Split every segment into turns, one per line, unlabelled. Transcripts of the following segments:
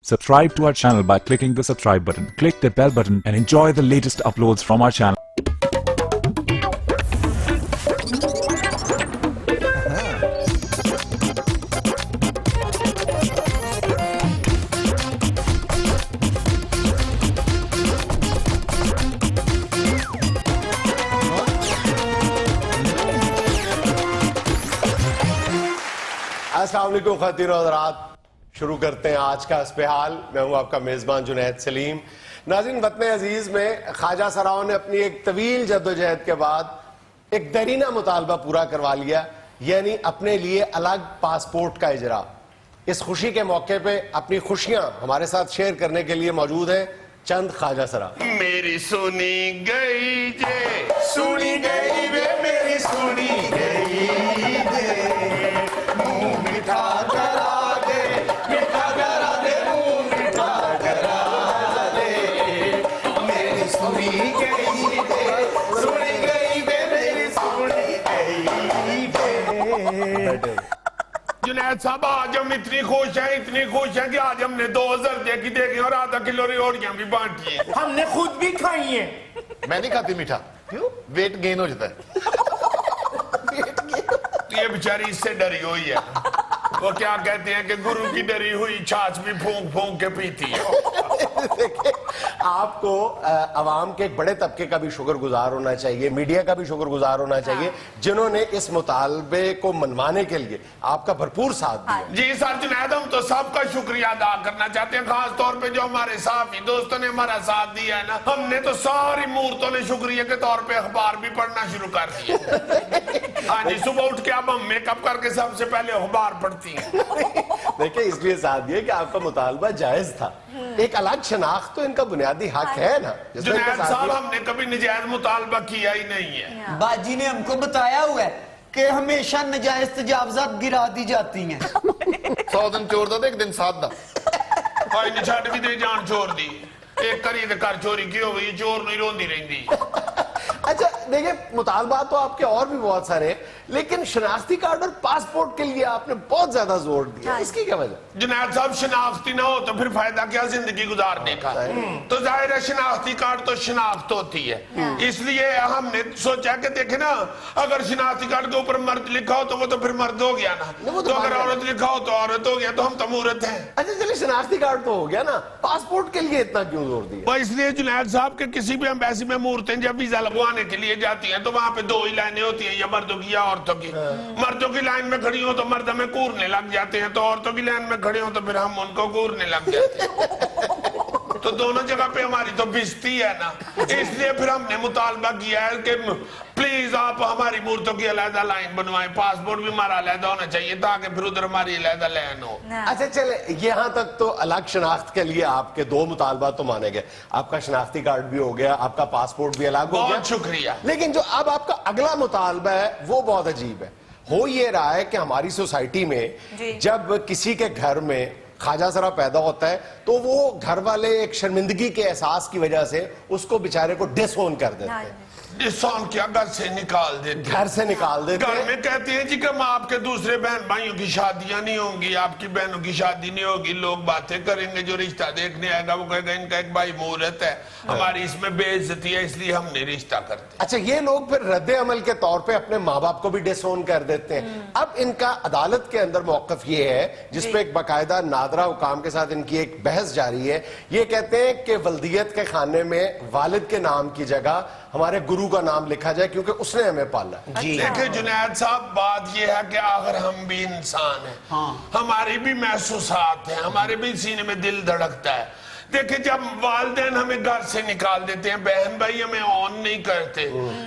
Subscribe to our channel by clicking the subscribe button. Click the bell button and enjoy the latest uploads from our channel.
अस्सलाम वालेकुम ख़वातीन और हज़रात, शुरू करते हैं आज का इस्तेहाल। मैं हूं आपका मेज़बान जुनैद सलीम। नाज़रीन, वतन अजीज़ में ख्वाजा सराओं ने अपनी एक तवील जद्दोजहद के बाद एक दरीना मुतालबा पूरा करवा लिया, यानी अपने लिए अलग पासपोर्ट का इजरा। इस खुशी के मौके पे अपनी खुशियां हमारे साथ शेयर करने के लिए मौजूद हैं चंद ख्वाजा सरा।
मेरी सुनी गई जे सुनी गई वे मेरी सुनी गई जे मुंह मीठा करा दे मीठा करा दे मुंह मीठा करा दे मेरी सुनी गई जे सुनी गई वे मेरी सुनी गई जे। जुनैद साहब, आज हम इतनी खुश हैं कि आज हमने 2000 देखी और आधा किलो रियोड़ियां भी बांटी हैं।
हमने खुद भी खाई है।
मैं नहीं खाती मीठा, क्यों? वेट गेन हो जाता है। ये बेचारी इससे डरी हुई है। वो क्या कहते हैं कि गुरु की डरी हुई छाछ भी फूंक फूंक के पीती है।
देखिए, आपको अवाम के एक बड़े तबके का भी शुक्रगुजार होना चाहिए, मीडिया का भी शुक्रगुजार होना चाहिए, जिन्होंने इस मुतालबे को मनवाने के लिए आपका भरपूर साथ दिया।
जी सर जुनैद, हम तो सबका शुक्रिया अदा करना चाहते हैं, खास तौर पे जो हमारे साथी दोस्तों ने हमारा साथ दिया है ना। हमने तो सारी मूर्तों ने शुक्रिया के तौर पे अखबार भी पढ़ना शुरू कर दिया। हाँ जी, सुबह उठ के अब हम मेकअप करके सबसे पहले अखबार पढ़ती हैं।
देखिए, इसलिए साथ दिया कि आपका मुतालबा जायज था। एक अलग शनाख्त तो इनका बुनियादी हक है ना।
जुनैद साहब, हमने कभी नजायज मुतालबा किया ही नहीं है।
बाजी ने हमको बताया हुआ है कि हमेशा नजायज तजावजात गिरा दी जाती हैं।
100 दिन चोर दा एक दिन साध दा भाई ने छड़ भी दे जान छोड़ दी। एक करी ते कर चोरी की हो गई, चोर नहीं रोंदी रहंदी।
अच्छा देखिए, मुतालबा तो आपके और भी बहुत सारे हैं, लेकिन शनाख्ती कार्ड और पासपोर्ट के लिए आपने बहुत ज्यादा जोर दिया। इसकी क्या वजह?
जुनैद साहब, शनाख्ती ना हो तो फिर फायदा क्या जिंदगी गुजारने का? तो जाहिर है शनाख्ती कार्ड तो शनाख्त होती है, इसलिए हमने सोचा कि देखे ना, अगर शनाख्ती कार्ड के ऊपर मर्द लिखा हो तो वो तो फिर मर्द हो गया ना, तो अगर औरत लिखा हो तो औरत हो गया, तो हम तो मूर्त हैं।
अच्छा चलिए, शनाख्ती कार्ड तो हो गया ना, पासपोर्ट के लिए इतना क्यों जोर दिया?
इसलिए जुनैद साहब के किसी भी एम्बेसी में मूर्तें जब वीजा लगवाने के लिए जाती हैं तो वहां पे 2 ही लाइनें होती हैं, या मर्दों की या औरतों की। मर्दों की लाइन में खड़ी हो तो मर्द हमें कूरने लग जाते हैं, तो औरतों की लाइन में खड़े हो तो फिर हम उनको कूरने लग जाते हैं। तो दोनों जगह पे हमारी तो बिस्ती है ना, इसलिए फिर हमने मुतालबा किया है कि प्लीज आप हमारी मूर्तों की अलग लाइन बनवाएं, पासपोर्ट भी हमारा अलग होना चाहिए ताकि फिर उधर हमारी अलग लाइन हो।
अच्छा चले, यहाँ तक तो अलग शनाख्त के लिए आपके 2 मुतालबा तो माने गए। आपका शनाख्ती कार्ड भी हो गया, आपका पासपोर्ट भी अलग हो गया।
बहुत शुक्रिया।
लेकिन जो अब आपका अगला मुतालबा है वो बहुत अजीब है। हो ये रहा है कि हमारी सोसाइटी में जब किसी के घर में ख्वाजा सरा पैदा होता है तो वो घर वाले एक शर्मिंदगी के एहसास की वजह से उसको बेचारे को डिसोन कर देते हैं।
डिसोन क्या? घर से निकाल देते।
घर से निकाल देते।
घर में कहते हैं जी कि आपके दूसरे बहन भाइयों की शादियां नहीं होंगी, आपकी बहनों की शादी नहीं होगी, लोग बातें करेंगे, जो रिश्ता देखने आएगा वो कहेगा इनका एक भाई मुहूर्त है, हमारी इसमें बेइज्जती है, इसलिए हम नहीं रिश्ता करते।
अच्छा, ये लोग फिर रद्द अमल के तौर पे अपने माँ बाप को भी डिसोन कर देते हैं। अब इनका अदालत के अंदर मौकफ ये है, जिसपे एक बाकायदा नादरा हुकाम के साथ इनकी एक बहस जारी है। ये कहते हैं कि वल्दियत के खाने में वालिद के नाम की जगह हमारे गुरु का नाम लिखा जाए क्योंकि उसने हमें पाला।
देखिए जुनैद साहब, बात यह है कि आखिर हम भी इंसान हैं, हमारी भी महसूसात हैं, हमारे भी सीने में दिल धड़कता है। देखिए, जब वालिदैन हमें घर से निकाल देते हैं, बहन भाई हमें ऑन नहीं करते,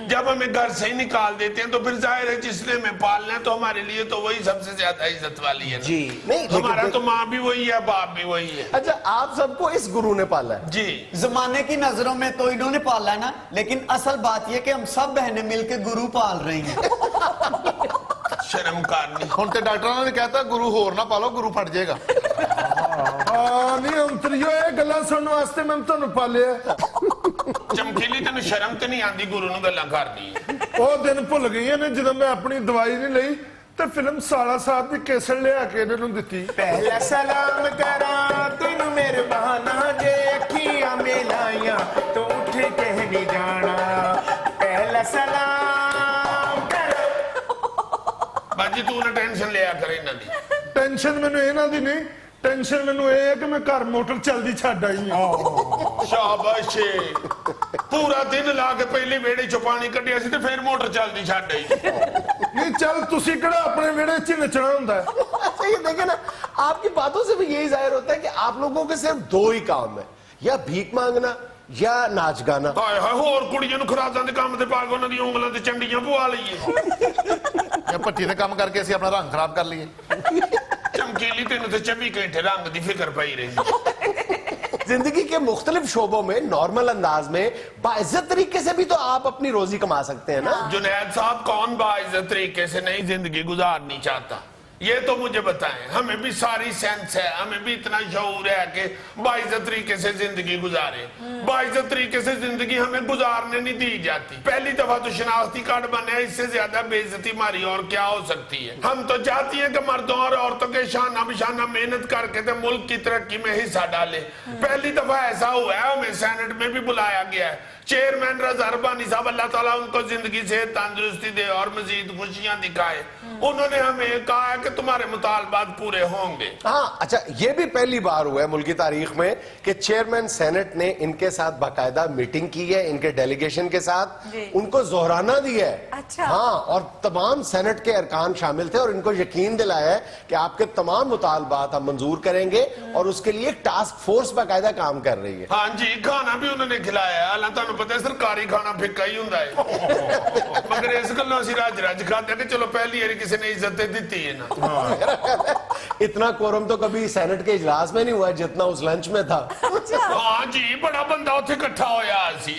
जब हमें घर से ही निकाल देते हैं तो फिर जाहिर है जिसने हमें पालना है तो हमारे लिए तो वही सबसे ज्यादा इज्जत वाली है
जी। नहीं,
हमारा तो माँ भी वही है, बाप भी वही है।
अच्छा, आप सबको इस गुरु ने पाला है?
जी।
जमाने की नजरों में तो इन्होंने पाला है ना, लेकिन असल बात यह कि हम सब बहनें मिलकर गुरु पाल रही हैं।
शर्म करनी।
ਹੁਣ ਤੇ ਡਾਕਟਰਾਂ ਨੇ ਕਹਿਤਾ ਗੁਰੂ ਹੋਰ ਨਾ ਪਾਲੋ, ਗੁਰੂ ਫਟ ਜਾਏਗਾ।
नहीं अंतरियो ये गल्लां सुनने वास्ते मैं ਤੁਹਾਨੂੰ पालिया।
चमकीली तेन शर्म तो नहीं आती गुरु नूं गल्लां करनी?
ਉਹ दिन भुल गई ने ਜਦੋਂ मैं अपनी दवाई नहीं ਲਈ ਤੇ ਫਿਲਮ ਸਾਲਾ ਸਾਹਿਬ ਦੀ ਕੇਸਟ ਲਿਆ ਕੇ ਇਹਨਾਂ ਨੂੰ ਦਿੱਤੀ।
पहला सलाम करा तेनू मेरे ਬਾਜੀ ਤੂੰ ਨਾ ਟੈਨਸ਼ਨ ਲਿਆ ਕਰ ਇਹਨਾਂ ਦੀ
ਟੈਨਸ਼ਨ ਮੈਨੂੰ ਇਹਨਾਂ ਦੀ ਨਹੀਂ, ਟੈਨਸ਼ਨ ਮੈਨੂੰ ਇਹ ਹੈ ਕਿ ਮੈਂ ਘਰ ਮੋਟਰ ਚੱਲਦੀ ਛੱਡ ਆਈ ਹਾਂ।
ਸ਼ਾਬਾਸ਼ ਪੂਰਾ ਦਿਨ ਲਾ ਕੇ ਪਹਿਲੇ ਵਿਹੜੇ ਚੋਂ ਪਾਣੀ ਕੱਢਿਆ ਸੀ ਤੇ ਫਿਰ ਮੋਟਰ ਚੱਲਦੀ ਛੱਡ ਆਈ
ਨਹੀਂ ਚੱਲ ਤੁਸੀਂ ਕਿਹੜਾ ਆਪਣੇ ਵਿਹੜੇ 'ਚ ਹੀ ਨੱਚਣਾ ਹੁੰਦਾ ਹੈ।
अच्छा ये देखे ना, आपकी बातों से भी यही जाहिर होता है कि आप लोगों के सिर्फ दो ही काम है, या भीख मांगना या नाच गाना।
ਹਾਏ ਹਾਏ ਹੋਰ ਕੁੜੀਆਂ ਨੂੰ ਖਰਾਦਾਂ ਦੇ ਕੰਮ ਤੇ ਪਾ ਕੇ ਉਹਨਾਂ ਦੀਆਂ ਉਂਗਲਾਂ ਤੇ ਚੰਡੀਆਂ ਪਵਾ ਲਈਏ
ਜਾਂ ਭੱਠੀ ਤੇ ਕੰਮ ਕਰਕੇ ਅਸੀਂ ਆਪਣਾ ਰੰਗ ਖਰਾਬ ਕਰ ਲਈਏ।
ਚਮਕੀਲੀ ਤੈਨੂੰ ਤੇ 24 ਘੰਟੇ ਰੰਗ ਦੀ ਫਿਕਰ ਪਈ ਰਹਿੰਦੀ
जिंदगी के मुख्तलिफ शोबों में नॉर्मल अंदाज में बाइज्जत तरीके से भी तो आप अपनी रोजी कमा सकते हैं ना।
जुनैद साहब कौन बाइज्जत तरीके से नहीं जिंदगी गुजारनी चाहता, ये तो मुझे बताएं। हमें भी सारी सेंस है, हमें भी इतना शऊर है कि बाइज्जत तरीके से जिंदगी गुजारे। बाइज्जत तरीके से जिंदगी हमें गुजारने नहीं दी जाती। पहली दफा तो शनाख्ती कार्ड बने, इससे ज्यादा बेइज्जती हमारी और क्या हो सकती है। हम तो चाहती हैं कि मर्दों और औरतों के शाना बिशाना मेहनत करके तो मुल्क की तरक्की में हिस्सा डाले। पहली दफा ऐसा हुआ है, हमें सेनेट में भी बुलाया गया है। चेयरमैन रज़ा रब्बानी साहब, अल्लाह ताला उनको जिंदगी से तंदुरुस्ती दे और मजीद खुशियां दिखाए, उन्होंने हमें कहा है कि तुम्हारे मुतालबात पूरे होंगे।
हाँ, अच्छा, ये भी पहली बार हुआ है मुल्क की तारीख में कि चेयरमैन सेनेट ने इनके साथ बाकायदा मीटिंग की है, इनके डेलीगेशन के साथ उनको जोहराना दिया है।
अच्छा।
हाँ, और तमाम सेनेट के अरकान शामिल थे और इनको यकीन दिलाया है कि आपके तमाम मुतालबात हम मंजूर करेंगे और उसके लिए एक टास्क फोर्स बाकायदा काम कर रही है।
हाँ जी, खाना भी उन्होंने खिलाया है। हालांकि पता है सरकारी खाना फिक्का ही हुंदा है, मगर इस गल्लों असीं रज रज खाते कि चलो पहली बारी किसी ने इज्जत दी है ना।
इतना कोरम तो कभी सेनेट के इजलास में नहीं हुआ जितना उस लंच में था।
हाँ जी, बड़ा बंदा उत्थे इकट्ठा होया सी।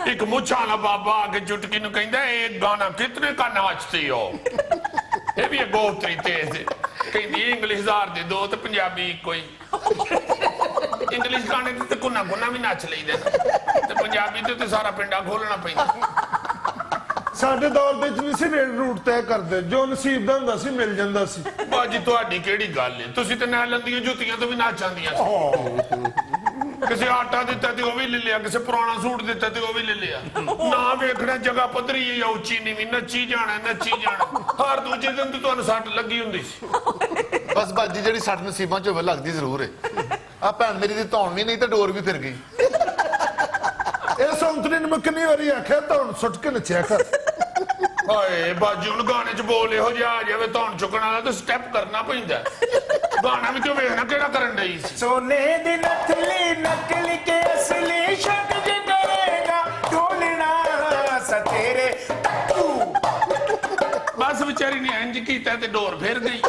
एक मुछा वाला बाबा आके चुटकी नूं कहंदा, एक गाना कितने का नाचती हो। ये भी बहुत तरी तेज है, कहंदी इंग्लिश जार दे दो ते पंजाबी कोई। इंग्लिश गाने ते कुन्ना कुन्ना भी नच लईदा ते पंजाबी ते सारा पिंडा खोलना पैंदा।
ਸਾਡੇ ਦੌਰ ਦੇ ਵਿੱਚ ਨਹੀਂ ਸੀ ਰੇਟ ਰੂਟ ਤੈਅ ਕਰਦੇ, ਜੋ ਨਸੀਬ ਦਾ ਹੁੰਦਾ ਸੀ ਮਿਲ ਜਾਂਦਾ ਸੀ।
ਬਾਜੀ ਤੁਹਾਡੀ ਕਿਹੜੀ ਗੱਲ ਹੈ, ਤੁਸੀਂ ਤੇ ਨੈਲਨ ਦੀਆਂ ਜੁੱਤੀਆਂ ਤੋਂ ਵੀ ਨੱਚ ਆਂਦੀਆਂ ਸੀ। ਕਿਸੇ ਆਟਾ ਦਿੱਤਾ ਤੇ ਉਹ ਵੀ ਲੈ ਲਿਆ, ਕਿਸੇ ਪੁਰਾਣਾ ਸੂਟ ਦਿੱਤਾ ਤੇ ਉਹ ਵੀ ਲੈ ਲਿਆ। ਨਾ ਵੇਖਣਾ ਜਗ੍ਹਾ ਪੱਧਰੀ ਹੈ ਜਾਂ ਉੱਚੀ ਨੀਵੀਂ, ਨੱਚੀ ਜਾਣਾ ਨੱਚੀ ਜਾਣਾ। ਹਰ ਦੂਜੇ ਦਿਨ ਤੇ ਤੁਹਾਨੂੰ ਸੱਟ ਲੱਗੀ ਹੁੰਦੀ ਸੀ।
ਬਸ ਬਾਜੀ ਜਿਹੜੀ ਸੱਟ ਨਸੀਬਾਂ 'ਚ ਹੋਵੇ ਲੱਗਦੀ ਜ਼ਰੂਰ ਹੈ। ਆ ਭੈਣ ਮੇਰੀ ਦੀ ਧੌਣ ਵੀ ਨਹੀਂ ਤੇ ਡੋਰ ਵੀ ਫਿਰ ਗਈ।
ਇਹ ਸੌਂਤਰੀ ਨੂੰ ਮੈਂ ਕਿੰਨੀ ਵਾਰੀ ਆਖਿਆ ਧੌਣ ਸੁੱਟ ਕੇ ਨੱਚਿਆ ਕਰ।
ਹਾਏ ਬਾਜੀ, ਹੁਣ ਗਾਣੇ 'ਚ ਬੋਲ ਇਹੋ ਜਿਹਾ ਆ ਜਾਵੇ ਧੌਣ ਚੁੱਕਣ ਵਾਲਾ ਤੇ ਸਟੈਪ ਕਰਨਾ ਪੈਂਦਾ। ਗਾਣਾ ਵੀ ਕਿਉਂ ਵੇਖਣਾ ਕਿਹੜਾ ਕਰਨ ਡਈ ਸੀ।
सोने दी नथली नकली के असली शक जो करेगा ढूंढना सतेरे
बस बेचारी ने इंज कीता ते डोर फिर गई।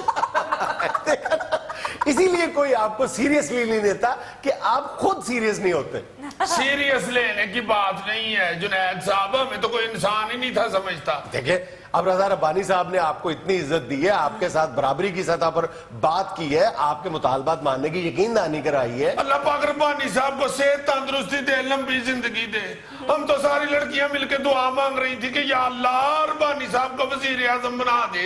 इसीलिए कोई आपको सीरियसली नहीं लेता कि आप खुद सीरियस नहीं होते।
सीरियस लेने की बात नहीं है जुनैद साहब, हमें तो कोई इंसान ही नहीं था समझता।
देखिए, अब रज़ा रब्बानी साहब ने आपको इतनी इज्जत दी है, आपके साथ बराबरी की सतह पर बात की है, आपके मुतालबात मानने की यकीन दहानी कराई है।
अल्लाह पाक रब्बानी साहब को सेहत तंदुरुस्ती दे, लंबी जिंदगी दे। हम तो सारी लड़कियां मिलकर दुआ मांग रही थी कि या अल्लाह रब्बानी साहब को वजीर आजम बना दे।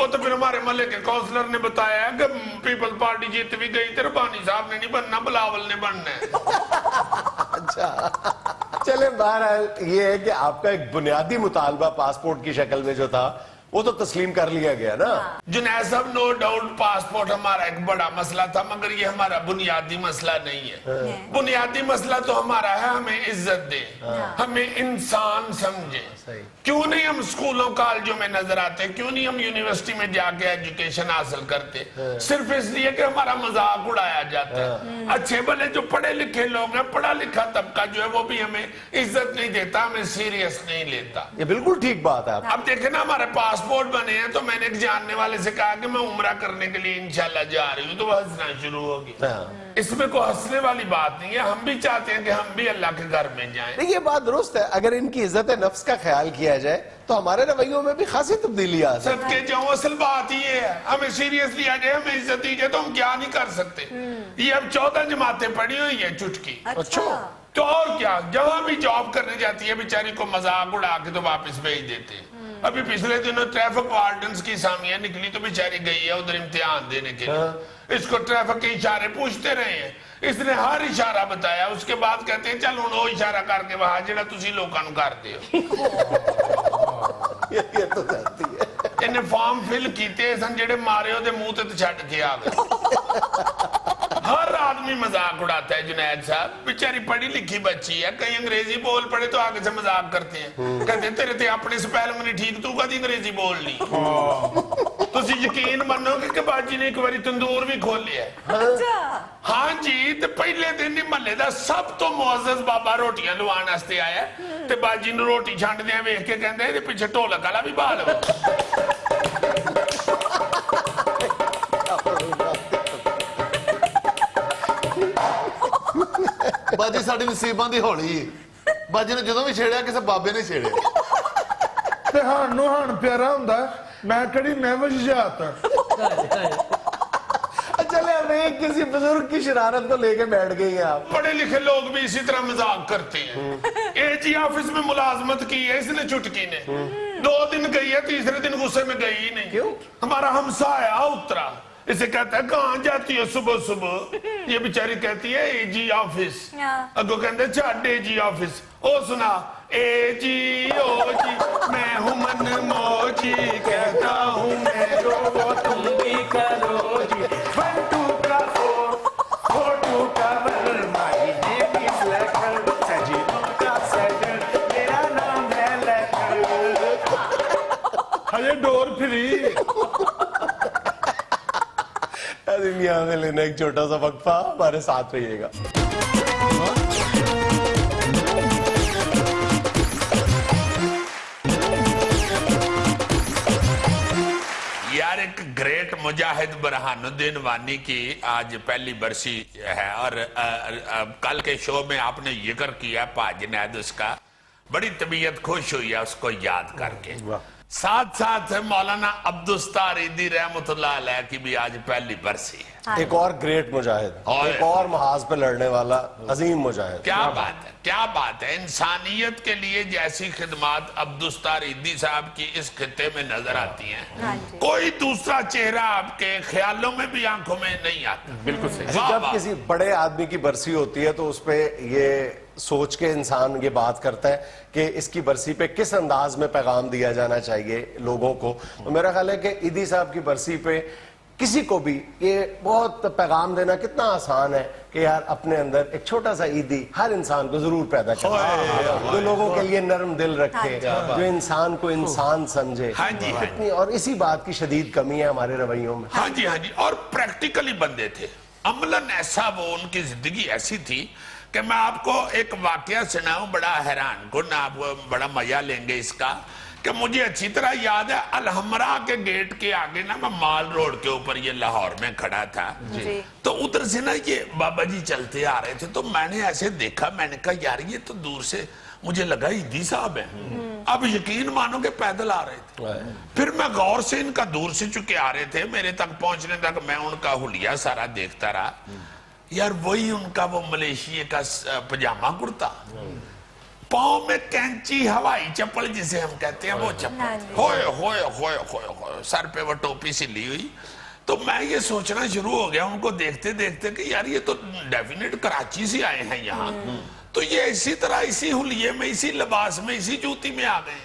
वो तो फिर हमारे महल्ले के काउंसलर ने बताया कि पीपल्स पार्टी जीत भी गई तो रब्बानी साहब ने नहीं बनना, बिलावल ने बनना है।
अच्छा, चले बहरहाल ये है कि आपका एक बुनियादी मुतालबा पासपोर्ट की शक्ल में जो था वो तो तस्लीम कर लिया गया ना।
जुनैद साहब, नो डाउट पासपोर्ट हमारा एक बड़ा मसला था, मगर ये हमारा बुनियादी मसला नहीं है। बुनियादी मसला तो हमारा है हमें इज्जत दे, हमें इंसान समझे। क्यों नहीं हम स्कूलों कॉलेजों में नजर आते, क्यों नहीं हम यूनिवर्सिटी में जाके एजुकेशन हासिल करते, सिर्फ इसलिए कि हमारा मजाक उड़ाया जाता है। अच्छे भले जो पढ़े लिखे लोग हैं, पढ़ा लिखा तबका जो है वो भी हमें इज्जत नहीं देता, हमें सीरियस नहीं लेता।
ये बिल्कुल ठीक बात है।
अब देखे ना, हमारे पासपोर्ट बने हैं तो मैंने एक जानने वाले से कहा कि मैं उम्रा करने के लिए इंशाल्लाह जा रही हूँ, तो वो हंसना शुरू होगी। इसमें कोई हंसने वाली बात नहीं है, हम भी चाहते हैं कि हम भी अल्लाह के घर में जाएं।
ये बात दुरुस्त है, अगर इनकी इज्जत नफ्स का ख्याल किया जाए तो हमारे रवैयों में भी खासी तब्दीली आ सकती है।
सबके जाऊं, असल बात ये है, हमें सीरियसली आ जाए, हमें इज्जत दी जाए तो हम क्या नहीं कर सकते। ये अब 14 जमातें पड़ी हुई है चुटकी।
अच्छा,
तो और क्या, जहां भी जॉब करने जाती है बेचारी को मजाक उड़ा के तो वापस भेज देते हैं। अभी पिछले दिनों ट्रैफिक वार्डन्स की सामियां निकली तो बेचारी गई है उधर इम्तिहान देने के लिए। इसको ट्रैफिक के इशारे पूछते रहे हैं, इसने हर इशारा बताया। उसके बाद कहते हैं चल हुण वो इशारा करके वहां जेड़ा तुसी लोकां नूं करदे हो।
ये तो जाती है।
ਇਹਨੇ ਫਾਰਮ ਫਿਲ ਕੀਤੇ ਸਨ ਜਿਹੜੇ ਮਾਰੇ ਉਹਦੇ ਮੂੰਹ ਤੇ ਛੱਡ ਕੇ ਆ ਗਏ। हर आदमी मजाक उड़ाता है जुनैद साहब, बेचारी पढ़ी लिखी बच्ची है, कहीं अंग्रेजी बोल पड़े तो आगे से मजाक करते हैं, कहते तेरे ते अपने स्पेलिंग नहीं ठीक, तू कदी अंग्रेजी बोलनी। तुसी यकीन मनोगे कि बाजी ने एक बारी तंदूर भी खोलिया है। हाँ जी, ते पहले दिन ही महल्ले दा सब तो मुअज़्ज़ज़ बाबा रोटियां लवाण वास्ते आया ते बाजी नूं रोटी छंडदियां वेख के कहंदे इहदे पिछे ढोलक वाला भी बाल हो।
ਬਾਜੀ ਸਾਡੀ ਨਸੀਬਾਂ ਦੀ ਹੌਲੀ ਬਾਜੀ ਨੇ ਜਦੋਂ ਵੀ ਛੇੜਿਆ ਕਿਸੇ ਬਾਬੇ ਨੇ ਛੇੜਿਆ
ਤੇ ਹਾਣ ਨੂੰ ਹਾਣ ਪਿਆਰਾ ਹੁੰਦਾ, ਮੈਂ ਕਿਹੜੀ ਮਹਿਵਸ਼ ਜਾਤ।
चले हमें किसी बुजुर्ग की शरारत को लेके बैठ गए हैं आप।
पढ़े लिखे लोग भी इसी तरह मजाक करते हैं। एजी ऑफिस में मुलाजमत की है इसने चुटकी ने, 2 दिन गई है, तीसरे दिन गुस्से में गई ही नहीं।
क्यों?
हमारा हमसाया उतरा, इसे कहता है कहाँ जाती है सुबह सुबह, ये बेचारी कहती है एजी ऑफिस, अगो कहते छाड़ एजी ऑफिस, ओ सुना एजी ओ जी मैं हूँ मन मौजी, कहता हूँ मैं रो तुम भी करो जी,
1 2 का 4 4 2 का 1 माय नेम इज लखन, सजीनों का सजन मेरा नाम है लखन।
हजे डोर फ्री।
दुनिया में लेना एक छोटा सा वक्फा, हमारे साथ रहिएगा।
यार एक ग्रेट मुजाहिद बुरहानुद्दीन वानी की आज पहली बरसी है और कल के शो में आपने जिक्र किया जुनैद, उसका बड़ी तबीयत खुश हुई है उसको याद करके। साथ साथ मौलाना अब्दुस्तार ईदी रहमतुल्लाह अलैह की भी आज पहली बरसी है।
एक और ग्रेट मुजाहिद,
और-
एक और महाज पे लड़ने वाला अजीम मुजाहिद।
क्या बात है, क्या बात है। इंसानियत के लिए जैसी खिदमात अब्दुस्तार ईदी साहब की इस खित्ते में नजर आती हैं, कोई दूसरा चेहरा आपके ख्यालों में भी आंखों में नहीं आता। बिल्कुल सही।
जब किसी बड़े आदमी की बरसी होती है तो उस पे ये सोच के इंसान ये बात करता है कि इसकी बरसी पे किस अंदाज में पैगाम दिया जाना चाहिए लोगों को। तो मेरा ख्याल है कि ईदी साहब की बरसी पे किसी को भी ये बहुत पैगाम देना कितना आसान है कि यार अपने अंदर एक छोटा सा ईदी हर इंसान को जरूर पैदा करे, जो लोगों के लिए नरम दिल रखे, जो इंसान को इंसान समझे।
हाँ जी, हाँ जी।
और इसी बात की शदीद कमी है हमारे रवैयों में।
हाँ जी, हाँ जी। और प्रैक्टिकली बंदे थे, अमलन ऐसा वो उनकी जिंदगी ऐसी थी कि मैं आपको एक वाकया सुनाऊं, बड़ा हैरान कुन, आप बड़ा मजा लेंगे इसका, कि मुझे अच्छी तरह याद है अलहमरा के गेट के आगे ना, मैं माल रोड के ऊपर ये लाहौर में खड़ा था, तो उधर से ना ये बाबा जी चलते आ रहे थे, तो मैंने ऐसे देखा, मैंने कहा यार ये तो दूर से मुझे लगा ईदी साहब है। अब यकीन मानो कि पैदल आ रहे थे। फिर मैं गौर से इनका दूर से चुके आ रहे थे, मेरे तक पहुंचने तक मैं उनका हुलिया सारा देखता रहा। यार वही उनका वो मलेशिया का पजामा कुर्ता, पाँव में कैंची हवाई चप्पल जिसे हम कहते हैं वो चप्पल, होए होए होए होए होए, सर पे वो टोपी सी ली हुई। तो मैं ये सोचना शुरू हो गया उनको देखते देखते कि यार ये तो डेफिनेट कराची से आए हैं यहाँ, तो ये इसी तरह इसी हुलिये में, इसी लिबास में, इसी जूती में आ गए।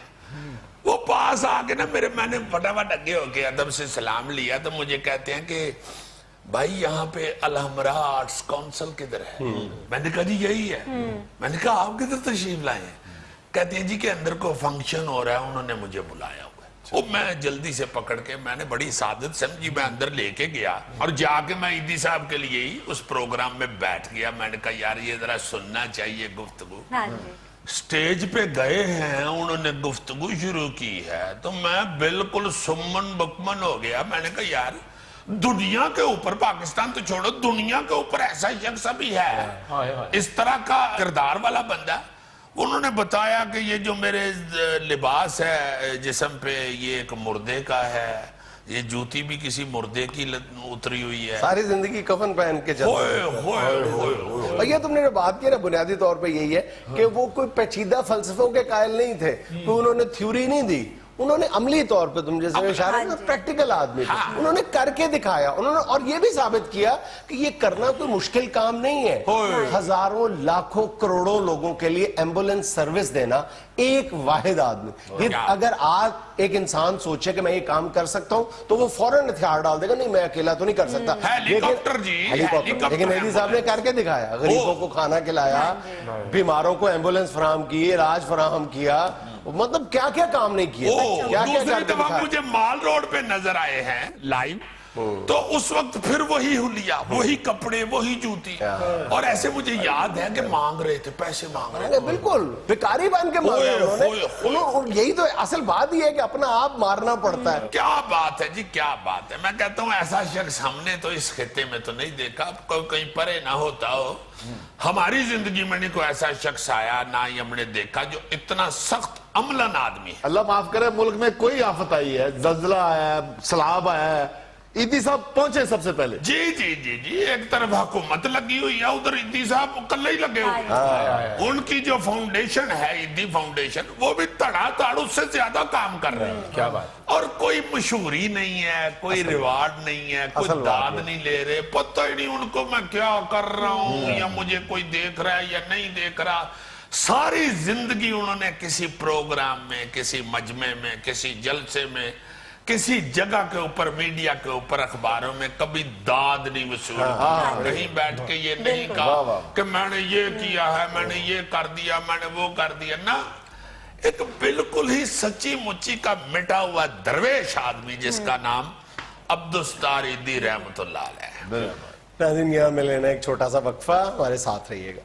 वो पास आके ना मैंने फटाफट आगे होके अदब से सलाम लिया, तो मुझे कहते हैं कि भाई यहाँ पे अलहमरा आर्ट्स काउंसिल किधर है? मैंने कहा जी यही है। मैंने कहा आप किधर तशरीफ लाए हैं? कहते हैं जी के अंदर को फंक्शन हो रहा है, उन्होंने मुझे बुलाया हुआ है। वो मैं जल्दी से पकड़ के, मैंने बड़ी सादत समझी, मैं अंदर लेके गया और जाके मैं ईदी साहब के लिए ही उस प्रोग्राम में बैठ गया। मैंने कहा यार ये जरा सुनना चाहिए गुफ्तगू। स्टेज पे गए हैं, उन्होंने गुफ्तगू शुरू की है, तो मैं बिल्कुल सुमन बकमन हो गया। मैंने कहा यार दुनिया के ऊपर, पाकिस्तान तो छोड़ो, दुनिया के ऊपर ऐसा शख्स भी है इस तरह का किरदार वाला बंदा। उन्होंने बताया कि ये जो मेरे लिबास है जिस्म पे, ये एक मुर्दे का है, ये जूती भी किसी मुर्दे की उतरी हुई है,
सारी जिंदगी कफन पहन के चलते हैं। और ये तुमने जो बात की ना, बुनियादी तौर पे यही है कि वो कोई पेचीदा फलसफों के कायल नहीं थे, तो उन्होंने थ्योरी नहीं दी, उन्होंने अमली तौर पे, तुम जैसे इशारा ना, प्रैक्टिकल आदमी थे, उन्होंने करके दिखाया, उन्होंने और ये भी साबित किया कि ये करना कोई मुश्किल काम नहीं है। हजारों लाखों करोड़ों लोगों के लिए एम्बुलेंस सर्विस देना एक वाहिद आदमी, ये अगर आज एक इंसान सोचे कि मैं ये काम कर सकता हूं तो वो फौरन हथियार डाल देगा, नहीं मैं अकेला तो नहीं कर सकता।
हेलीकॉप्टर जी,
हेलीकॉप्टर, लेकिन मेहदी साहब ने करके दिखाया, गरीबों को खाना खिलाया, बीमारों को एम्बुलेंस फराहम की, इलाज फराहम किया, मतलब क्या क्या काम नहीं किया, क्या क्या
दूसरी
करके
दफा
दिखाया।
मुझे माल रोड पे नजर आए हैं लाइव, तो उस वक्त फिर वही हुलिया, वही कपड़े, वही जूती, और ऐसे मुझे याद है कि मांग रहे थे, पैसे मांग रहे थे।
बिल्कुल भिखारी बन के मारा उन्होंने। यही तो असल बात ही है कि अपना आप मारना पड़ता है।
क्या बात है जी, क्या बात है। मैं कहता हूँ ऐसा शख्स हमने तो इस खित्ते में तो नहीं देखा, कोई कहीं परे ना होता हो। हमारी जिंदगी में नहीं कोई ऐसा शख्स आया, ना ही हमने देखा जो इतना सख्त अमलन आदमी है।
अल्लाह माफ करे, मुल्क में कोई आफत आई है, जल्जला आया है, सैलाब आया है, ईदी साहब पहुंचे सबसे पहले।
जी जी जी जी, एक तरफ हुकूमत लगी हुई है, उधर ईदी साहब कल ही लगे हुए। उनकी जो फाउंडेशन है, ईदी फाउंडेशन, वो भी धड़ाधड़ उससे ज्यादा काम कर रहे हैं।
क्या बात।
और कोई मशहूरी नहीं है, कोई रिवार्ड नहीं है, कोई दाद नहीं ले रहे, पता ही नहीं उनको मैं क्या कर रहा हूँ, या मुझे कोई देख रहा है या नहीं देख रहा। सारी जिंदगी उन्होंने किसी प्रोग्राम में, किसी मजमे में, किसी जलसे में, किसी जगह के ऊपर, मीडिया के ऊपर, अखबारों में कभी दाद नहीं वसूली, कहीं बैठ के ये नहीं कहा कि मैंने ये किया है, मैंने ये कर दिया, मैंने वो कर दिया ना। एक बिल्कुल ही सच्ची मुच्ची का मिटा हुआ दरवेश आदमी जिसका नाम अब्दुस्तार ईदी रहमतुल्लाह अलैह है।
नाज़रीन, यहाँ में लेना एक छोटा सा वक्फा, हमारे साथ रहिएगा।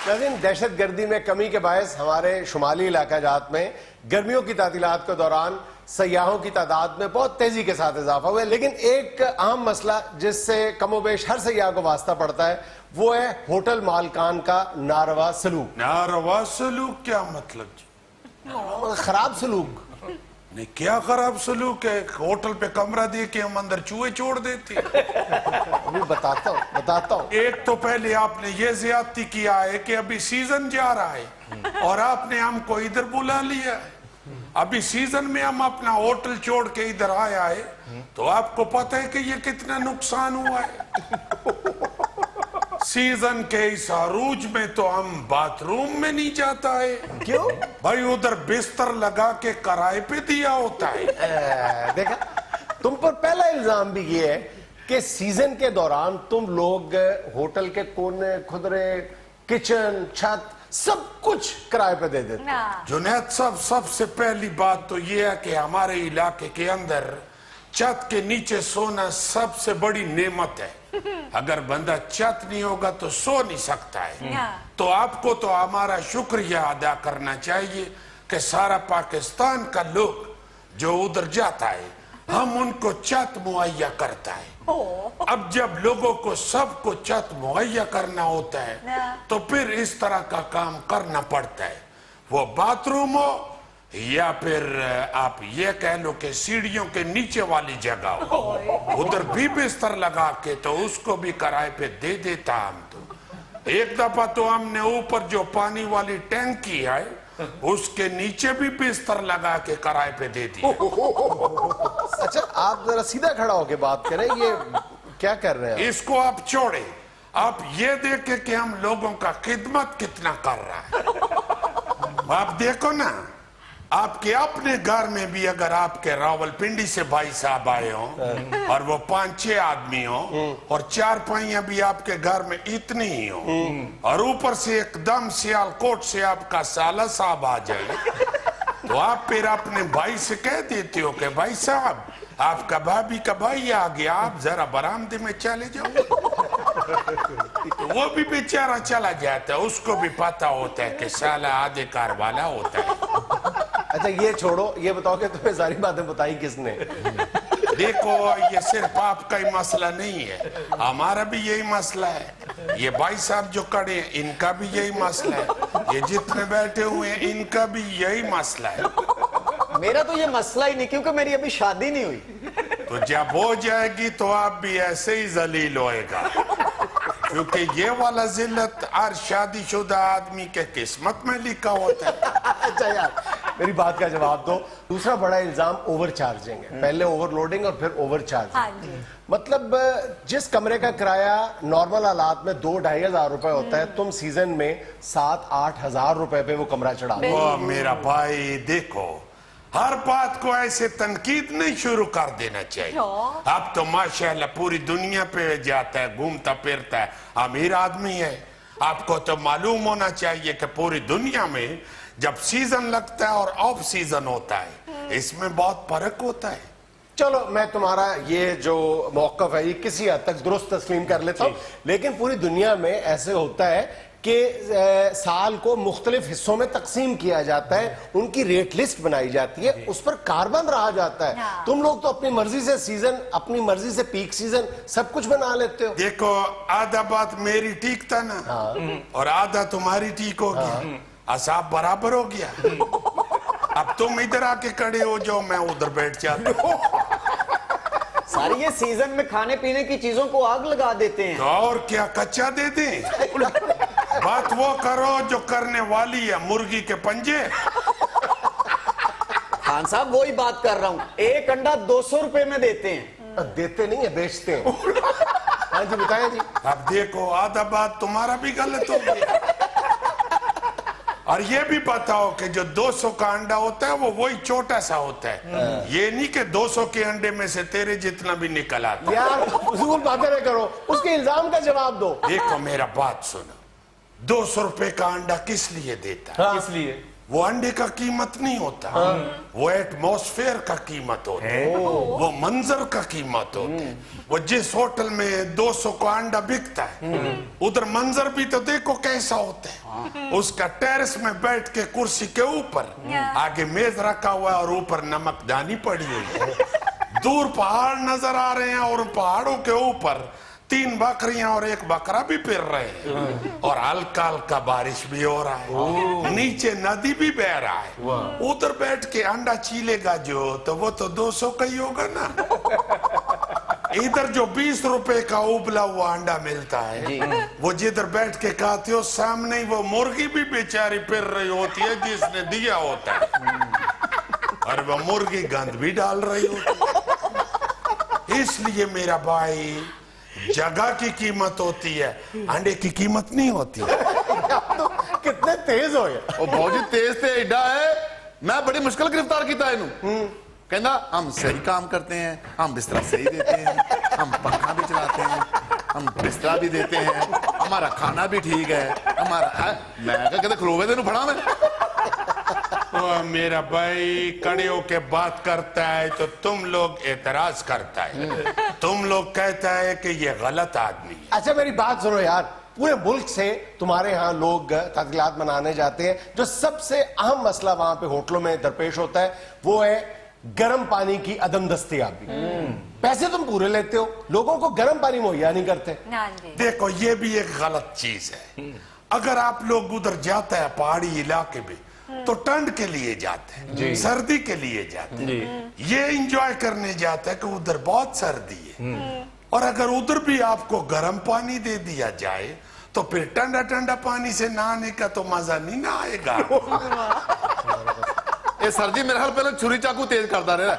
नाज़रीन, दहशत गर्दी में कमी के बायस हमारे शुमाली इलाका जात में गर्मियों की तातीलात के दौरान सयाहों की तादाद में बहुत तेजी के साथ इजाफा हुआ है, लेकिन एक अहम मसला जिससे कमोबेश हर सयाह को वास्ता पड़ता है वो है होटल मालकान का नारवा सलूक।
नारवा सलूक क्या मतलब जी?
खराब सलूक
नहीं, क्या खराब सलूक है? होटल पे कमरा दे के हम अंदर चूहे छोड़ देते।
अभी बताता हूँ।
एक तो पहले आपने ये ज्यादती किया है कि अभी सीजन जा रहा है और आपने हमको इधर बुला लिया। अभी सीजन में हम अपना होटल छोड़ के इधर आया है, तो आपको पता है कि ये कितना नुकसान हुआ है। सीजन के इस अरूज में तो हम बाथरूम में नहीं जाता है।
क्यों
भाई? उधर बिस्तर लगा के किराए पे दिया होता है।
देखा, तुम पर पहला इल्जाम भी ये है कि सीजन के दौरान तुम लोग होटल के कोने, खुदरे, किचन, छत, सब कुछ किराए पे दे देते।
जुनैद साहब, सबसे पहली बात तो ये है कि हमारे इलाके के अंदर छत के नीचे सोना सबसे बड़ी नेमत है। अगर बंदा छत नहीं होगा तो सो नहीं सकता है। तो आपको तो हमारा शुक्रिया अदा करना चाहिए कि सारा पाकिस्तान का लोग जो उधर जाता है, हम उनको छत मुहैया करता है। अब जब लोगों को सबको छत मुहैया करना होता है तो फिर इस तरह का काम करना पड़ता है, वो बाथरूम हो या फिर आप ये कह लो कि सीढ़ियों के नीचे वाली जगह हो, उधर भी बिस्तर लगा के तो उसको भी किराए पे दे देता हम तो। एक दफा तो हमने ऊपर जो पानी वाली टैंकी है उसके नीचे भी बिस्तर लगा के किराए पे दे दिया।
अच्छा, आप जरा सीधा खड़ा होके बात करें, ये क्या कर रहे हैं?
इसको आप छोड़े, आप ये देखे कि हम लोगों का खिदमत कितना कर रहा है। आप देखो ना, आपके अपने घर में भी अगर आपके रावलपिंडी से भाई साहब आए हों और वो 5-6 आदमी हो और 4 पाइयां भी आपके घर में इतनी ही हो, और ऊपर से एकदम सियालकोट से आपका साला साहब आ जाए, तो आप फिर अपने भाई से कह देते हो कि भाई साहब आपका भाभी का भाई आ गया, आप जरा बरामदे में चले जाओ। तो वो भी बेचारा चला जाता है, उसको भी पता होता है कि साला आधे कार वाला होता है।
अच्छा, ये छोड़ो, ये बताओ कि तुम्हें सारी बातें बताई किसने?
देखो, ये सिर्फ आपका ही मसला नहीं है, हमारा भी यही मसला है। ये भाई साहब जो खड़े हैं इनका भी यही मसला है, ये जितने बैठे हुए हैं इनका भी यही मसला है।
मेरा तो ये मसला ही नहीं, क्योंकि मेरी अभी शादी नहीं हुई।
तो जब हो जाएगी तो आप भी ऐसे ही जलील होएगा। क्योंकि ये वाला जिल्लत हर शादीशुदा आदमी के किस्मत में लिखा होता है।
अच्छा यार, मेरी बात का जवाब दो। दूसरा बड़ा इल्जाम ओवर चार्जिंग है, पहले ओवरलोडिंग और फिर ओवर चार्जिंग।
हाँ जी।
मतलब जिस कमरे का किराया नॉर्मल हालात में 2-2.5 हजार रुपए होता है, तुम सीजन में 7-8 हजार रुपए पे वो कमरा चढ़ा दो।
ओ मेरा भाई देखो, हर बात को ऐसे तनकीद नहीं शुरू कर देना चाहिए।
क्यों?
अब तो माशाल्लाह पूरी दुनिया पे जाता है, घूमता फिरता है, अमीर आदमी है। आपको तो मालूम होना चाहिए कि पूरी दुनिया में जब सीजन लगता है और ऑफ सीजन होता है, इसमें बहुत फर्क होता है।
चलो मैं तुम्हारा ये जो मौकफ है ये किसी हद तक दुरुस्त तस्लीम कर लेता हूँ, लेकिन पूरी दुनिया में ऐसे होता है कि साल को मुख्तलिफ हिस्सों में तकसीम किया जाता है, उनकी रेट लिस्ट बनाई जाती है, उस पर कार्बन रहा जाता है।
हाँ।
तुम लोग तो अपनी मर्जी से सीजन, अपनी मर्जी से पीक सीजन सब कुछ बना लेते हो।
देखो, आधा बात मेरी ठीक था ना, और आधा तुम्हारी ठीक हो गया, असाब बराबर हो गया। अब तुम इधर आके खड़े हो जाओ, मैं उधर बैठ जाता हूँ।
सर ये सीजन में खाने पीने की चीजों को आग लगा देते हैं।
तो और क्या कच्चा दे दें? बात वो करो जो करने वाली है, मुर्गी के पंजे।
खान साहब वही बात कर रहा हूँ, एक अंडा 200 रुपए में देते हैं।
देते नहीं है, बेचते हैं। हाँ जी बताएं जी।
अब देखो, आधा बात तुम्हारा भी गलत हो गया। और ये भी बताओ कि जो 200 का अंडा होता है वो वही छोटा सा होता है, ये नहीं कि 200 के अंडे में से तेरे जितना भी निकल आता।
यार फजूल बातें न करो, उसके इल्जाम का जवाब दो।
देखो मेरा बात सुनो, 200 रुपए का अंडा किस लिए देता है?
इसलिए
वो अंडे का कीमत नहीं होता, वो एटमॉस्फेयर का कीमत होता है, वो मंजर का कीमत होता है। वो जिस होटल में 200 का अंडा बिकता है, उधर मंजर भी तो देखो कैसा होता है। उसका टेरेस में बैठ के कुर्सी के ऊपर आगे मेज रखा हुआ है और ऊपर नमकदानी पड़ी हुई है, दूर पहाड़ नजर आ रहे हैं और पहाड़ों के ऊपर 3 बकरियां और 1 बकरा भी फिर रहे हैं, और हल्का हल्का बारिश भी हो रहा है, नीचे नदी भी बह रहा है। उधर बैठ के अंडा चीलेगा जो, तो वो तो 200 का ही होगा ना। इधर जो 20 रुपए का उबला हुआ अंडा मिलता है, वो जिधर बैठ के खाते हो, सामने ही वो मुर्गी भी बेचारी फिर रही होती है जिसने दिया होता है, और वो मुर्गी गंद भी डाल रही होती है। इसलिए मेरा भाई, जगह की कीमत होती है, अंडे की कीमत नहीं होती।
तो कितने तेज हो गए।
ਉਹ ਬਹੁਤ ਹੀ ਤੇਜ਼ ਤੇ ਐਡਾ है, मैं बड़ी मुश्किल गिरफ्तार किया इनू। कहना हम सही काम करते हैं, हम बिस्तरा सही देते हैं, हम पंखा भी चलाते हैं, हम बिस्तरा भी देते हैं, हमारा खाना भी ठीक है, हमारा मैं कहते खलोवे तेन फड़ा मैं।
ओ मेरा भाई, कड़े होके बात करता है तो तुम लोग एतराज करता है, तुम लोग कहता है कि ये गलत आदमी है।
अच्छा मेरी बात सुनो यार, पूरे मुल्क से तुम्हारे यहाँ लोग तातीलात मनाने जाते हैं, जो सबसे अहम मसला वहां पे होटलों में दरपेश होता है वो है गर्म पानी की अदम दस्तयाबी। पैसे तुम पूरे लेते हो, लोगों को गर्म पानी मुहैया नहीं करते।
हाँ जी।
देखो, ये भी एक गलत चीज है। अगर आप लोग उधर जाते हैं पहाड़ी इलाके में, तो ठंड के लिए जाते हैं, सर्दी के लिए जाते हैं, ये इंजॉय करने जाते हैं कि उधर बहुत सर्दी है। और अगर उधर भी आपको गर्म पानी दे दिया जाए, तो फिर ठंडा ठंडा पानी से नहाने का तो मजा नहीं ना आएगा।
ये सर जी मेरे ख्याल पहले छुरी चाकू तेज करता रहा।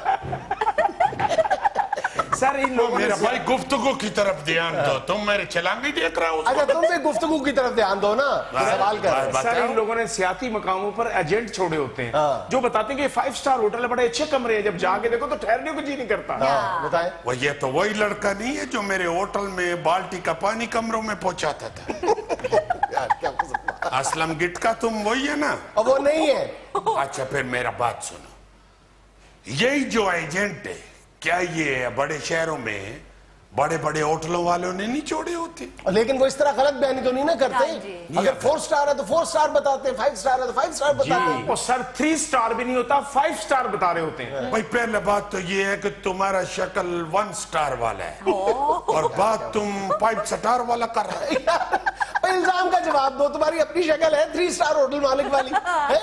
सर इन लोगों
मेरा भाई गुफ्तगू की तरफ ध्यान दो, तुम मेरे छलांग नहीं देख रहे हो।
अच्छा तुम भी गुफ्तगू की तरफ ध्यान दो ना, सवाल कर रहे हैं।
सर इन लोगों ने सियाती मकामों पर एजेंट छोड़े होते हैं जो बताते हैं कि 5 स्टार होटल है, बड़े अच्छे कमरे हैं, जब जाके देखो तो ठहरने को जी नहीं करता।
हाँ, बताएं।
वो ये तो वही लड़का नहीं है जो मेरे होटल में बाल्टी का पानी कमरों में पहुंचाता था।
यार क्या हो सकता है?
असलम गिट का तुम वही है ना?
अब वो नहीं है।
अच्छा फिर मेरा बात सुनो, यही जो एजेंट है, क्या ये बड़े शहरों में बड़े बड़े होटलों वालों ने नहीं छोड़े होते?
लेकिन वो इस तरह गलत बयानी तो नहीं ना
हाँ
करते।
जी।
अगर 4 स्टार है तो 4 स्टार बताते हैं, 5 स्टार है तो 5 स्टार बताते हैं।
और सर 3 स्टार भी नहीं होता, 5 स्टार बता रहे होते हैं।
भाई पहले बात तो ये है कि तुम्हारा शक्ल 1 स्टार वाला है, और बात तुम 5 स्टार वाला कर रहे हो।
इल्जाम का जवाब दो, तुम्हारी अपनी शक्ल है 3 स्टार होटल मालिक वाली है?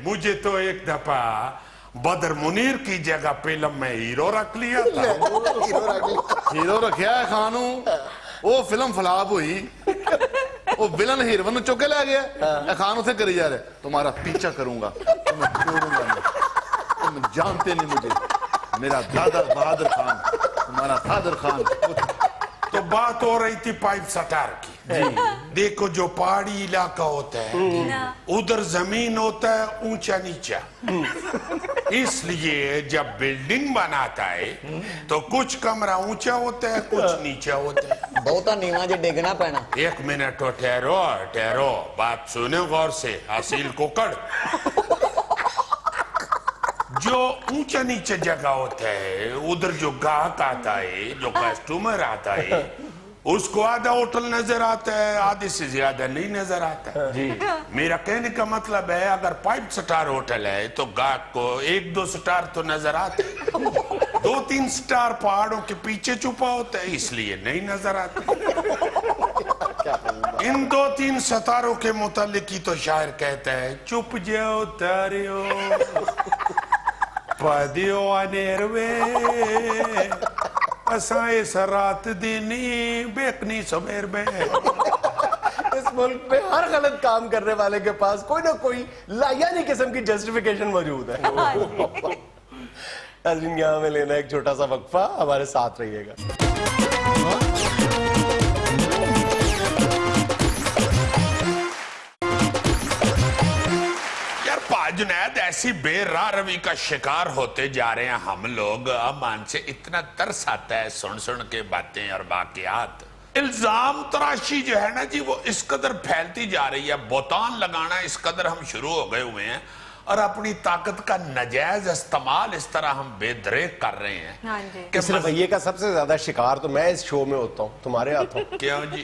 मुझे तो एक दफा बदर मुनीर की जगह फिल्म में हीरो रख लिया था।
हीरो रखा है खानू, ਉਹ ਫਿਲਮ ਫਲਾਪ ਹੋਈ ਉਹ ਵਿਲਨ ਹੀਰੋਇਨ ਨੂੰ ਚੁੱਕ ਕੇ ਲੈ ਗਿਆ ਇਹ ਖਾਨ ਉੱਥੇ ਕਰੀ ਜਾ ਰਿਹਾ तुम्हारा पीछा करूंगा तुम्हें छोड़ूंगा नहीं तुम जानते नहीं मुझे मेरा दादा बहादुर खान तुम्हारा फादर खान
तो बात हो रही थी पाइप सटार की जी। देखो जो पहाड़ी इलाका होता है उधर जमीन होता है ऊंचा नीचा इसलिए जब बिल्डिंग बनाता है तो कुछ कमरा ऊंचा होता है कुछ नीचा होता है
ਬਹੁਤਾ ਨੀਵਾਂ ਜੇ ਡਿੱਗਣਾ पैना।
एक मिनट तो ठहरो ठहरो बात सुने गौर से असील कुकड़ जो ऊंचा नीचे जगह होता है उधर जो गाहक आता है जो कस्टमर आता है उसको आधा होटल नजर आता है आधे से ज्यादा नहीं नजर आता जी। मेरा कहने का मतलब है अगर 5 स्टार होटल है तो गाहक को 1-2 स्टार तो नजर आते हैं 2-3 स्टार पहाड़ों के पीछे छुपा होता है इसलिए नहीं नजर आता इन 2-3 सितारों के मुतालिक ही तो शायर कहता है चुप जाओ तारियो पदियो अनेरवे असा इस रात दीनी बेकनी सवेर में
इस मुल्क में हर गलत काम करने वाले के पास कोई ना कोई लायानी किस्म की जस्टिफिकेशन मौजूद है नाज़रीन यहाँ में लेना एक छोटा सा वक्फा हमारे साथ रहिएगा
जुनैद ऐसी बेराह रवि का शिकार होते जा रहे हैं हम लोग अमान से इतना तरस आता है सुन सुन के बातें और वाकयात इल्जाम तराशी जो है ना जी वो इस कदर फैलती जा रही है बोतान लगाना इस कदर हम शुरू हो गए हुए हैं और अपनी ताकत का नाजायज इस्तेमाल इस तरह हम बेदरेक कर रहे हैं
हाँ जी।
इस रवैये का सबसे ज्यादा शिकार तो मैं इस शो में होता हूँ तुम्हारे हाथों
क्यों जी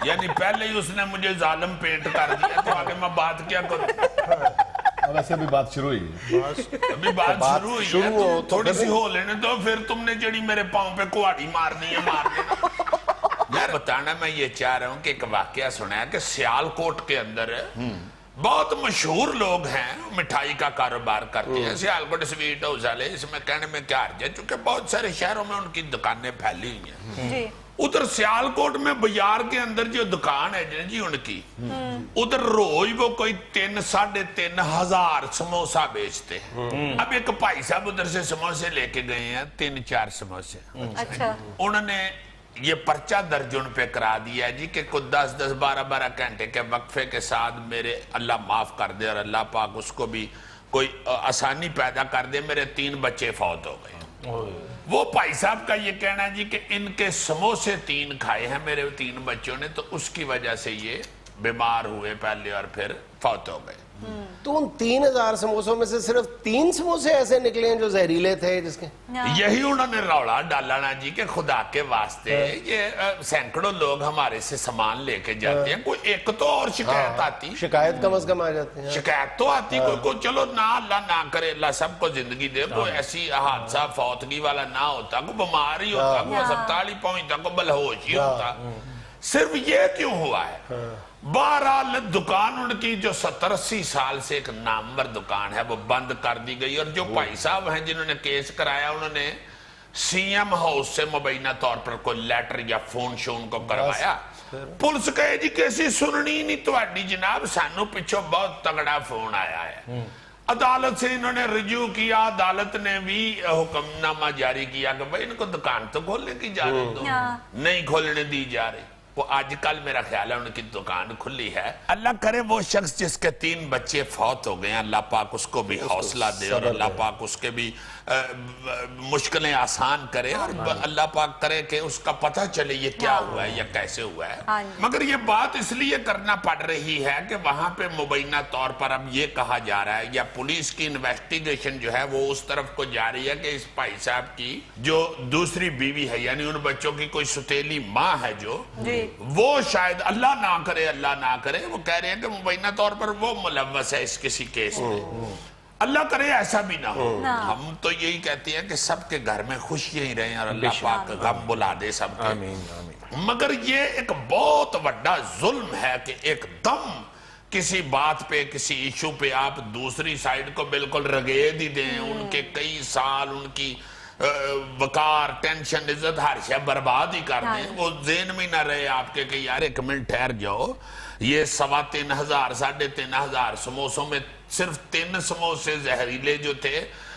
यानी पहले ही उसने मुझे जालिम पेंट कर दिया तो आगे मैं बात क्या करूं
वैसे भी बात शुरू हुई
अभी बात शुरू हुई है
हो
तो थोड़ी सी हो लेने दो फिर तुमने जड़ी मेरे पांव पे कुहाड़ी मारनी है मार देना यार बताना मैं ये चाह रहा हूँ कि एक वाकया सुना है कि सियालकोट के अंदर बहुत मशहूर लोग हैं मिठाई का कारोबार करते हैं सियालकोट स्वीट हाउस वाले इसमें कहने में क्या हर्ज है चूंकि बहुत सारे शहरों में उनकी दुकानें फैली हुई हैं उधर सियालकोट में बाजार के अंदर जो दुकान है जी उनकी उधर रोज वो कोई 3-3.5 हजार समोसा बेचते हैं अब एक भाई साहब उधर से समोसे लेके गए हैं 3-4 समोसे
अच्छा
उन्होंने ये पर्चा दर्ज उन पे करा दिया है जी कि कुछ 10-10 12-12 घंटे के वक्फे के साथ मेरे अल्लाह माफ कर दे और अल्लाह पाक उसको भी कोई आसानी पैदा कर दे मेरे 3 बच्चे फौत हो गए वो भाई साहब का ये कहना है जी कि इनके समोसे 3 खाए हैं मेरे 3 बच्चों ने तो उसकी वजह से ये बीमार हुए पहले और फिर फौत हो गए
तो उन 3000 समोसों में से सिर्फ 3 समोसे ऐसे निकले हैं जो जहरीले थे जिसके
यही उन्होंने रौला डाला ना जी के खुदा के वास्ते ये सैकड़ों लोग हमारे से सामान लेके जाते हैं कोई एक तो और शिकायत आती
शिकायत कम से कम आ जाती है
शिकायत तो आती कोई चलो ना अल्लाह ना करे अल्लाह सबको जिंदगी दे कोई ऐसी हादसा फौतगी वाला ना होता कोई बीमार ही होता कोई अस्पताल ही पहुंचता कोई बलहोश ही होता सिर्फ ये क्यों हुआ है बहरहाल दुकान उनकी जो 70-80 साल से एक नामवर दुकान है वो बंद कर दी गई और जो भाई साहब हैं जिन्होंने केस कराया उन्होंने सीएम हाउस से मुबैना तौर पर कोई लेटर या फोन शोन को करवाया पुलिस कहे जी कैसी सुननी नहीं तो जनाब सानू पिछो बहुत तगड़ा फोन आया है अदालत से इन्होंने रिव्यू किया अदालत ने भी हुक्मनामा जारी किया कि भाई इनको दुकान तो खोलने की जा रही दो नहीं खोलने दी जा रही वो आजकल मेरा ख्याल है उनकी दुकान खुली है अल्लाह करे वो शख्स जिसके 3 बच्चे फौत हो गए अल्लाह पाक उसको भी हौसला दे और अल्लाह पाक उसके भी मुश्किलें आसान करे और अल्लाह पाक करे कि उसका पता चले ये क्या हुआ है या कैसे हुआ है मगर ये बात इसलिए करना पड़ रही है कि वहां पे मुबैना तौर पर अब ये कहा जा रहा है या पुलिस की इन्वेस्टिगेशन जो है वो उस तरफ को जा रही है कि इस भाई साहब की जो दूसरी बीवी है यानी उन बच्चों की कोई सुतेली माँ है जो वो शायद अल्लाह ना करे वो कह रहे हैं कि मुबैना तौर पर वो मुलव्वस है इस किसी केस में अल्लाह करे ऐसा भी ना हो हम तो यही कहते हैं कि सबके घर में खुशियां ही रहें और अल्लाह पाक गम बुला दे सबके मगर ये एक बहुत बड़ा जुल्म है कि एकदम किसी बात पे किसी इशू पे आप दूसरी साइड को बिल्कुल रगेद ही दें उनके कई साल उनकी
वकार, टेंशन, इज्जत हर शय बर्बाद ही कर दें। वो ज़हन में ना रहे आपके कि यार एक मिनट ठहर जाओ, ये 3,500 3,500 समोसों में सिर्फ 3 समोसे जहरीले जो थे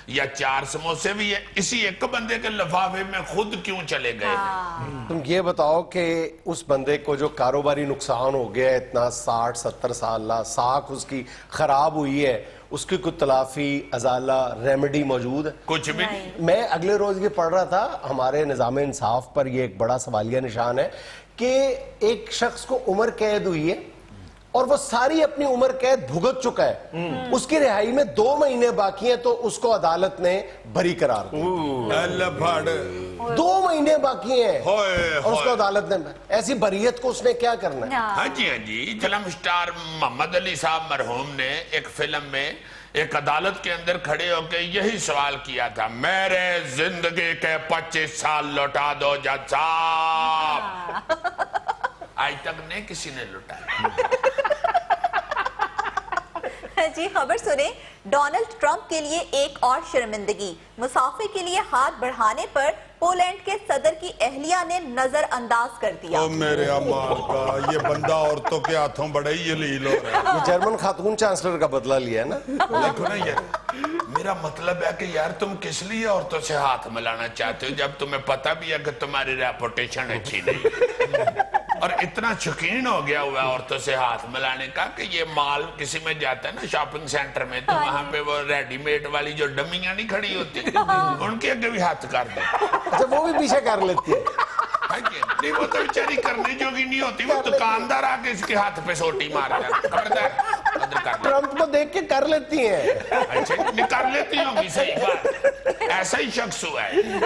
या 4 समोसे भी इसी एक बंदे के लिफाफे में खुद क्यों चले गए हैं?
तुम ये बताओ कि उस बंदे को जो कारोबारी नुकसान हो गया इतना 60-70 साल साख उसकी खराब हुई है, उसकी कोई तलाफी, अजाला, रेमेडी मौजूद है?
कुछ भी नहीं।
मैं अगले रोज ये पढ़ रहा था, हमारे निज़ाम इंसाफ पर ये एक बड़ा सवालिया निशान है कि एक शख्स को उम्र कैद हुई है और वो सारी अपनी उम्र कैद भुगत चुका है, उसकी रिहाई में 2 महीने बाकी हैं तो उसको अदालत ने बरी करार दिया। 2 महीने बाकी हैं और उसको अदालत ने, ऐसी बरीयत को उसने क्या करना है?
हाँ जी, फिल्म स्टार मोहम्मद अली साहब मरहूम ने एक फिल्म में एक अदालत के अंदर खड़े होकर यही सवाल किया था, मेरे जिंदगी के 25 साल लौटा दो जज साहब। आज तक नहीं किसी ने लुटाया।
जी खबर सुने, डोनाल्ड ट्रंप के लिए एक और शर्मिंदगी। मुसाफिर के लिए हाथ बढ़ाने पर पोलैंड के सदर की अहलिया ने नजरअंदाज कर दिया।
ओ मेरे अमाल का, ये बंदा औरतों के हाथों बड़ा ही जलील हो रहा है।
ये जर्मन खातून चांसलर का बदला लिया है ना?
देखो ना यार, मेरा मतलब है कि यार तुम किस लिए औरतों से हाथ मिलाना चाहते हो जब तुम्हें पता भी है कि तुम्हारी रेपुटेशन अच्छी नहीं, और इतना शौकीन हो गया हुआ औरतों से हाथ मिलाने का कि ये माल किसी में जाता है ना शॉपिंग सेंटर में, तो वहां पे वो रेडीमेड वाली जो डमियां नहीं खड़ी होती उनके आगे भी हाथ कर दे।
अच्छा, वो भी पीछे कर लेती है?
नहीं, वो तो बेचारी करने जोगी नहीं होती, वो दुकानदार आके इसके हाथ पे सोटी मारता है, खबरदार।
ट्रंप को देख के कर लेती हैं।
अच्छा, कर लेती होंगी, सही बात, ऐसा ही शख्स हुआ है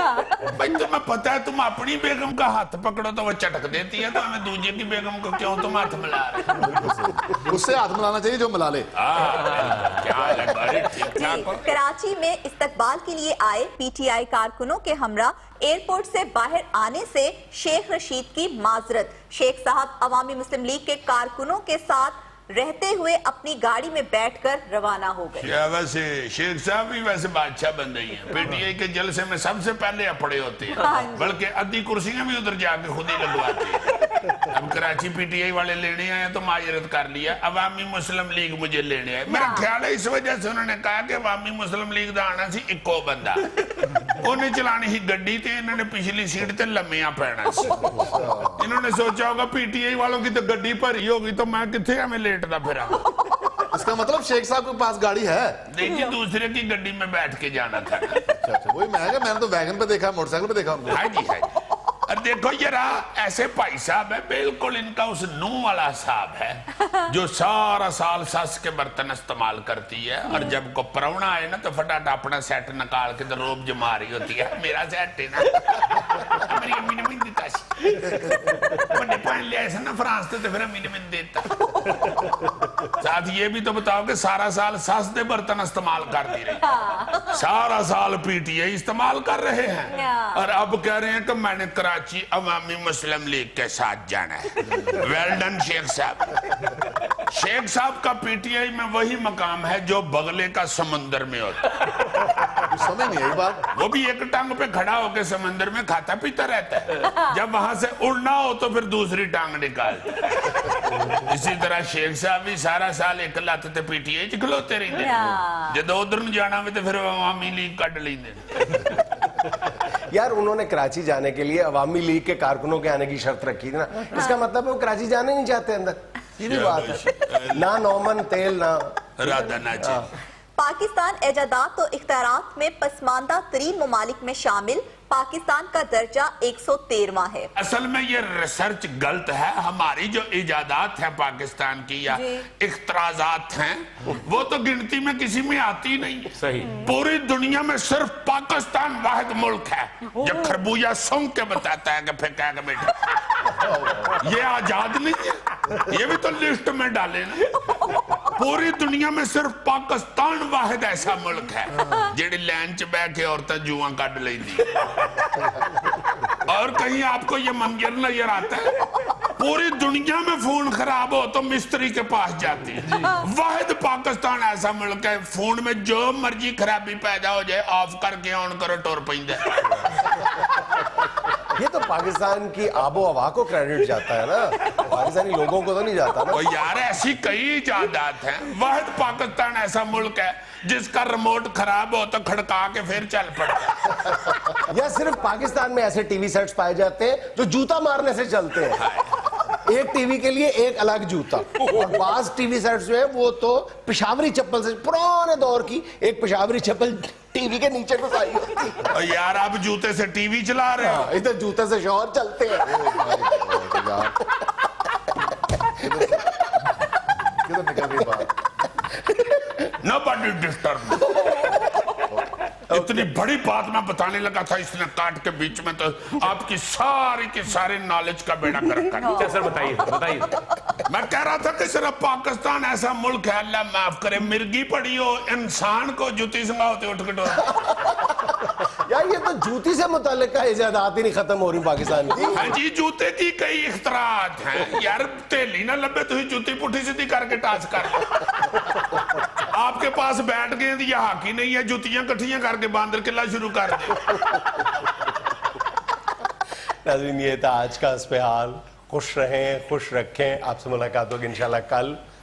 भाई। तुम्हें पता है तुम अपनी बेगम का हाथ पकड़ो तो वो चटक देती है, तो हमें दूसरे की बेगम को क्यों तुम हाथ मिला रहे?
उससे हाथ मिलाना चाहिए जो मिला ले।
क्या है, बड़ी ठीक-ठाक हो।
कराची में इस्तकबाल के लिए आए पीटीआई कारकुनों के हमरा एयरपोर्ट से बाहर आने से शेख रशीद की माजरत। शेख साहब अवामी मुस्लिम लीग के कारकुनों के साथ रहते हुए अपनी गाड़ी में बैठकर रवाना हो गए।
क्या वैसे शेख साहब भी वैसे बादशाह बन गई हैं, पीटीआई के जलसे में सबसे पहले अपड़े होते हैं, बल्कि आधी कुर्सियां भी उधर जाके खुद ही लगवाते हैं। अब कराची पीटीआई वाले लेने आए तो माजरत कर लिया, अवामी मुस्लिम लीग मुझे लेने आए। मेरा ख्याल है इस वजह से उन्होंने कहा कि अवामी मुस्लिम लीग दा आना सी इको बंदा, उन्हें चलानी ही गड्डी ते इन्होंने पिछली सीट ते लम्मियां पैना सी। इन्होंने सोचा होगा पीटीआई वालों की तो गड्डी भरी होगी तो मैं किथे हमें लेटदा फिरा।
इसका मतलब शेख साहब के पास गाड़ी है?
नहीं जी, दूसरे की गड्डी में बैठ के जाना था।
अच्छा, वही मैंने तो वैगन पे देखा, मोटरसाइकिल पे देखा उनको।
हाँ जी, हाँ जी। और देखो जरा, ऐसे भाई साहब है बिल्कुल इनका उस नूह वाला साहब है जो सारा साल सस के बर्तन इस्तेमाल करती है, और जब को परवना आए ना तो फटाफट अपना सेट निकाल के तो रोब जमा रही होती है, मेरा सेट है ना, मेरी अम्मी ने मैंने देता बड़े पहन लिया ऐसा ना फ्रांस तो फिर अम्मी ने मैंने देता। साथ ये भी तो बताओ कि सारा साल सस दे बर्तन इस्तेमाल करती रही, सारा साल पीटीआई इस्तेमाल कर रहे हैं, और अब कह रहे हैं कि मैंने कराची अवामी मुस्लिम लीग के साथ जाना है। वेल डन शेख साहब। शेख साहब का पीटीआई में वही मकाम है जो बगले का समंदर में होता है।
समझ नहीं आई बात।
वो भी एक टांग पे खड़ा होकर समंदर में खाता पीता रहता है, जब वहां से उड़ना हो तो फिर दूसरी टांग निकालता है। इसी तरह शेख साहब भी सारा साल एक लत ते पीटीआई च खलोते रहते, जब उधर न जाना में तो फिर अवामी लीग कट लेंगे।
यार उन्होंने कराची जाने के लिए अवामी लीग के कारकुनों के आने की शर्त रखी थी ना, इसका मतलब है वो कराची जाने नहीं चाहते अंदर, सीधी बात है। ना नौमन तेल ना
राधा नाची।
पाकिस्तान एजादात तो इख्तियारात में पसमानदा तरीन ममालिक में शामिल, पाकिस्तान का दर्जा 113वां है।
असल में ये रिसर्च गलत है, हमारी जो इजादात है पाकिस्तान की या इख्तराजात हैं वो तो गिनती में किसी में आती नहीं। सही, पूरी दुनिया में सिर्फ पाकिस्तान वाहिद मुल्क है जो खरबूजा सूंघ के बताता है कि फेंका के बेटा ये आजाद नहीं है, ये भी तो लिस्ट में डाले ना। पूरी दुनिया में सिर्फ पाकिस्तान वाहिद ऐसा मुल्क है जेड़ी लैन च बह के औरतें जुआ कट लेंदी। और कहीं आपको ये मंजर नजर आता है पूरी दुनिया में फोन खराब हो तो मिस्त्री के पास जाती है। वाहिद पाकिस्तान ऐसा मुल्क है फोन में जो मर्जी खराबी पैदा हो जाए ऑफ करके ऑन करो टुर पैंदा।
ये तो पाकिस्तान की आबो हवा को क्रेडिट जाता है ना, पाकिस्तानी लोगों को तो नहीं जाता ना।
ओ यार ऐसी कई इजादात हैं। वाहिद पाकिस्तान ऐसा मुल्क है जिसका रिमोट खराब हो तो खड़का के फिर चल पड़ता।
या सिर्फ पाकिस्तान में ऐसे टीवी सेट्स पाए जाते हैं जो जूता मारने से चलते हैं, एक टीवी के लिए एक अलग जूता। और बाज टीवी सेट्स में वो तो पेशावरी चप्पल से, पुराने दौर की एक पेशावरी चप्पल टीवी के नीचे घुसाई होती है।
और यार आप जूते से टीवी चला रहे हो।
इधर जूते से शोर चलते हैं।
किधर निकल गई बात?
Nobody disturb me। इतनी बड़ी बात मैं बताने लगा था, इसने काट के बीच में, तो आपकी सारी की सारी नॉलेज का बेड़ा गर्क कर दिया।
सर बताइए बताइए।
मैं कह रहा था कि सिर्फ पाकिस्तान ऐसा मुल्क है, अल्लाह माफ करे, मिर्गी पड़ी हो इंसान को जूती संगा होते उठ के
यार ये तो जूती से मुताल्लिक का इजादात ही नहीं खत्म हो रही पाकिस्तान की।
हाँ जी, जूते की कई इख्तरात हैं यार। तेली ना लबे तो ही जूती पुठी सीधी करके टाच कर। आपके पास बैठ गेंद या हाकी नहीं है, जुतियां कट्ठियां करके बांदर किला शुरू कर दे।
नाज़रीन ये था आज का इस्तेहाल। खुश रहें, खुश रखें। आपसे मुलाकात होगी इंशाल्लाह कल